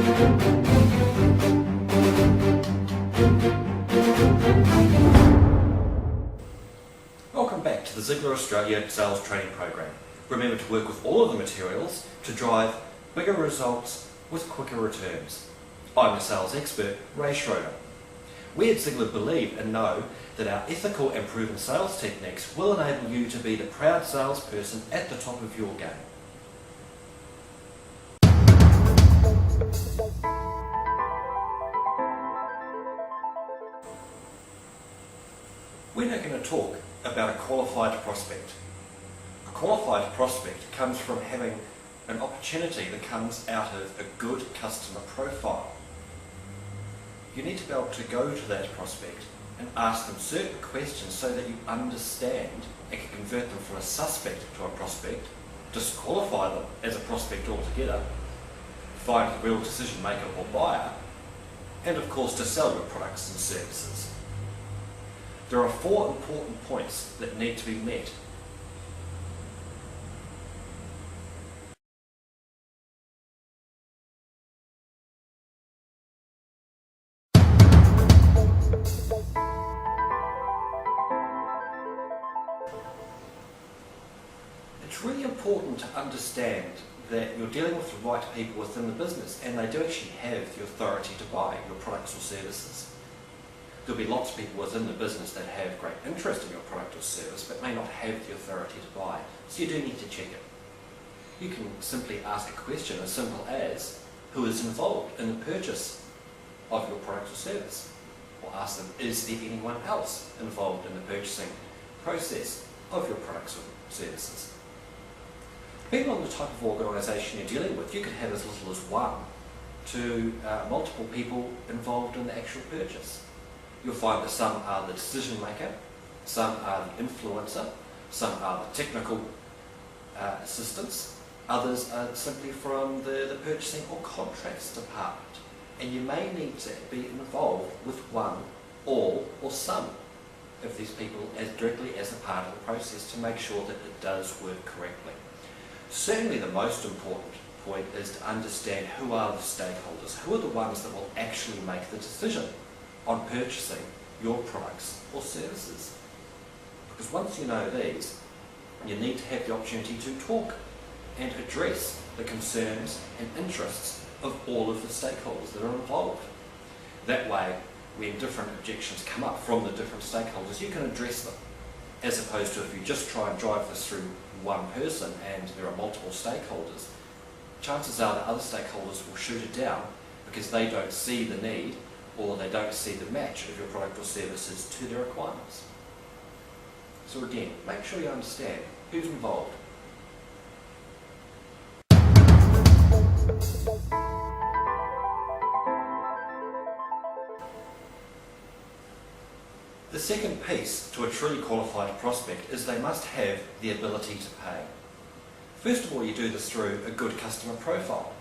Welcome back to the Ziegler Australia Sales Training Program. Remember to work with all of the materials to drive bigger results with quicker returns. I'm the sales expert, Ray Schroeder. We at Ziegler believe and know that our ethical and proven sales techniques will enable you to be the proud salesperson at the top of your game. We're now going to talk about a qualified prospect. A qualified prospect comes from having an opportunity that comes out of a good customer profile. You need to be able to go to that prospect and ask them certain questions so that you understand and can convert them from a suspect to a prospect, disqualify them as a prospect altogether, find the real decision maker or buyer, and of course to sell your products and services. There are 4 important points that need to be met. It's really important to understand that you're dealing with the right people within the business and they do actually have the authority to buy your products or services. There'll be lots of people within the business that have great interest in your product or service but may not have the authority to buy, so you do need to check it. You can simply ask a question as simple as, who is involved in the purchase of your product or service? Or ask them, is there anyone else involved in the purchasing process of your products or services? Depending on the type of organisation you're dealing with, you could have as little as 1 to multiple people involved in the actual purchase. You'll find that some are the decision maker, some are the influencer, some are the technical assistants, others are simply from the purchasing or contracts department. And you may need to be involved with 1, all, or some of these people as directly as a part of the process to make sure that it does work correctly. Certainly the most important point is to understand who are the stakeholders, who are the ones that will actually make the decision on purchasing your products or services. Because once you know these, you need to have the opportunity to talk and address the concerns and interests of all of the stakeholders that are involved. That way, when different objections come up from the different stakeholders, you can address them, as opposed to if you just try and drive this through one person and there are multiple stakeholders, chances are that other stakeholders will shoot it down because they don't see the need or they don't see the match of your product or services to their requirements. So again, make sure you understand who's involved. The second piece to a truly qualified prospect is they must have the ability to pay. First of all, you do this through a good customer profile.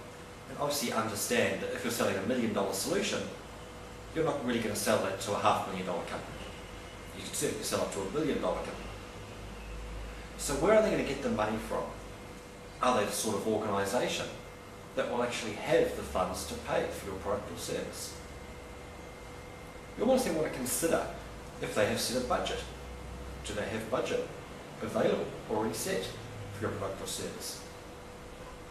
And obviously understand that if you're selling $1 million solution, you're not really going to sell that to a $500,000 company. You can certainly sell it to a $1 billion company. So where are they going to get the money from? Are they the sort of organisation that will actually have the funds to pay for your product or service? You also want to consider if they have set a budget. Do they have budget available, already set for your product or service?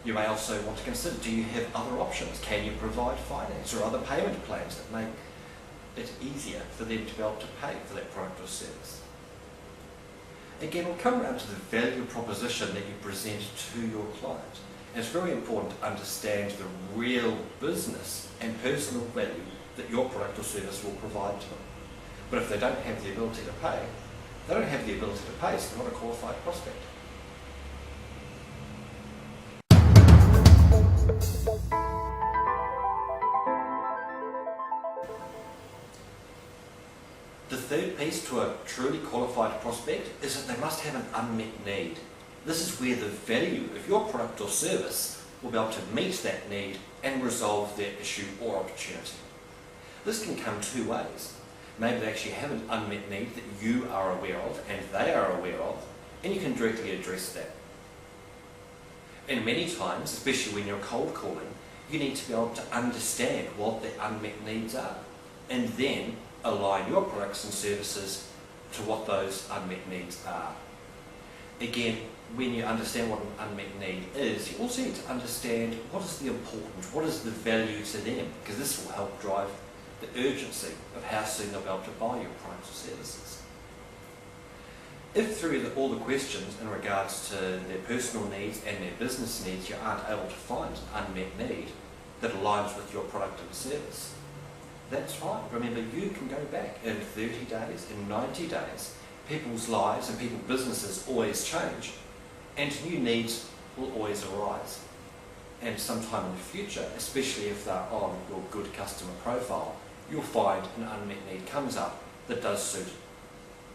You may also want to consider, do you have other options? Can you provide finance or other payment plans that make it easier for them to be able to pay for that product or service? Again, we'll come around to the value proposition that you present to your client. And it's very important to understand the real business and personal value that your product or service will provide to them. But if they don't have the ability to pay, they don't have the ability to pay, so they're not a qualified prospect. The third piece to a truly qualified prospect is that they must have an unmet need. This is where the value of your product or service will be able to meet that need and resolve their issue or opportunity. This can come 2 ways. Maybe they actually have an unmet need that you are aware of and they are aware of, and you can directly address that. And many times, especially when you're cold calling, you need to be able to understand what the unmet needs are and then align your products and services to what those unmet needs are. Again, when you understand what an unmet need is, you also need to understand what is the important, what is the value to them, because this will help drive the urgency of how soon they'll be able to buy your products or services. If through all the questions in regards to their personal needs and their business needs you aren't able to find an unmet need that aligns with your product and service, that's fine. Remember, you can go back in 30 days, in 90 days. People's lives and people's businesses always change, and new needs will always arise. And sometime in the future, especially if they're on your good customer profile, you'll find an unmet need comes up that does suit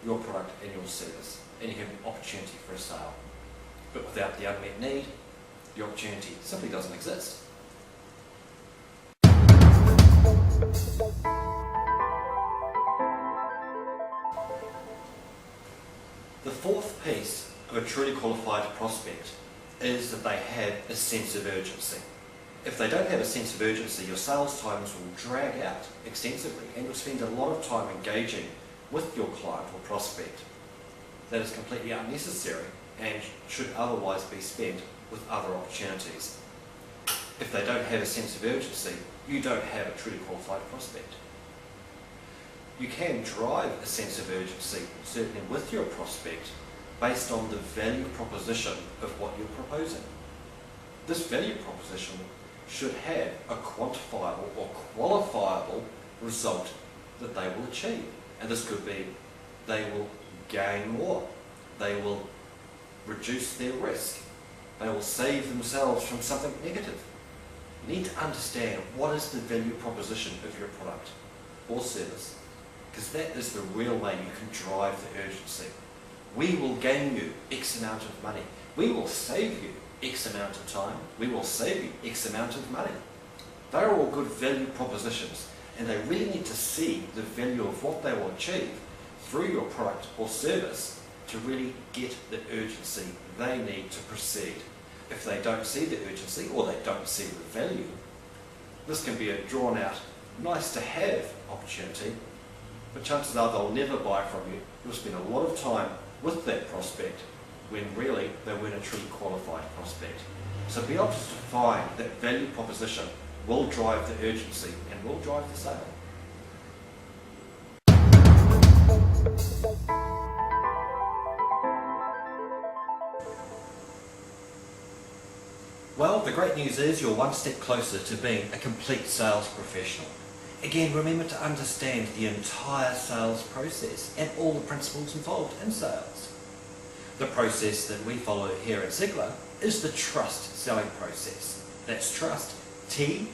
your product and your service, and you have an opportunity for a sale. But without the unmet need, the opportunity simply doesn't exist. The fourth piece of a truly qualified prospect is that they have a sense of urgency. If they don't have a sense of urgency, your sales times will drag out extensively and you'll spend a lot of time engaging with your client or prospect that is completely unnecessary and should otherwise be spent with other opportunities. If they don't have a sense of urgency, you don't have a truly qualified prospect. You can drive a sense of urgency, certainly with your prospect, based on the value proposition of what you're proposing. This value proposition should have a quantifiable or qualifiable result that they will achieve. And this could be they will gain more, they will reduce their risk, they will save themselves from something negative. You need to understand what is the value proposition of your product or service, because that is the real way you can drive the urgency. We will gain you X amount of money. We will save you X amount of time. We will save you X amount of money. They're all good value propositions, and they really need to see the value of what they will achieve through your product or service to really get the urgency they need to proceed. If they don't see the urgency or they don't see the value, this can be a drawn out, nice to have opportunity, but chances are they'll never buy from you. You'll spend a lot of time with that prospect when really they weren't a truly qualified prospect. So be able to define that value proposition will drive the urgency and will drive the sale. Well, the great news is you're one step closer to being a complete sales professional. Again, remember to understand the entire sales process and all the principles involved in sales. The process that we follow here at Ziglar is the trust selling process. That's trust, T-R-U-S-T.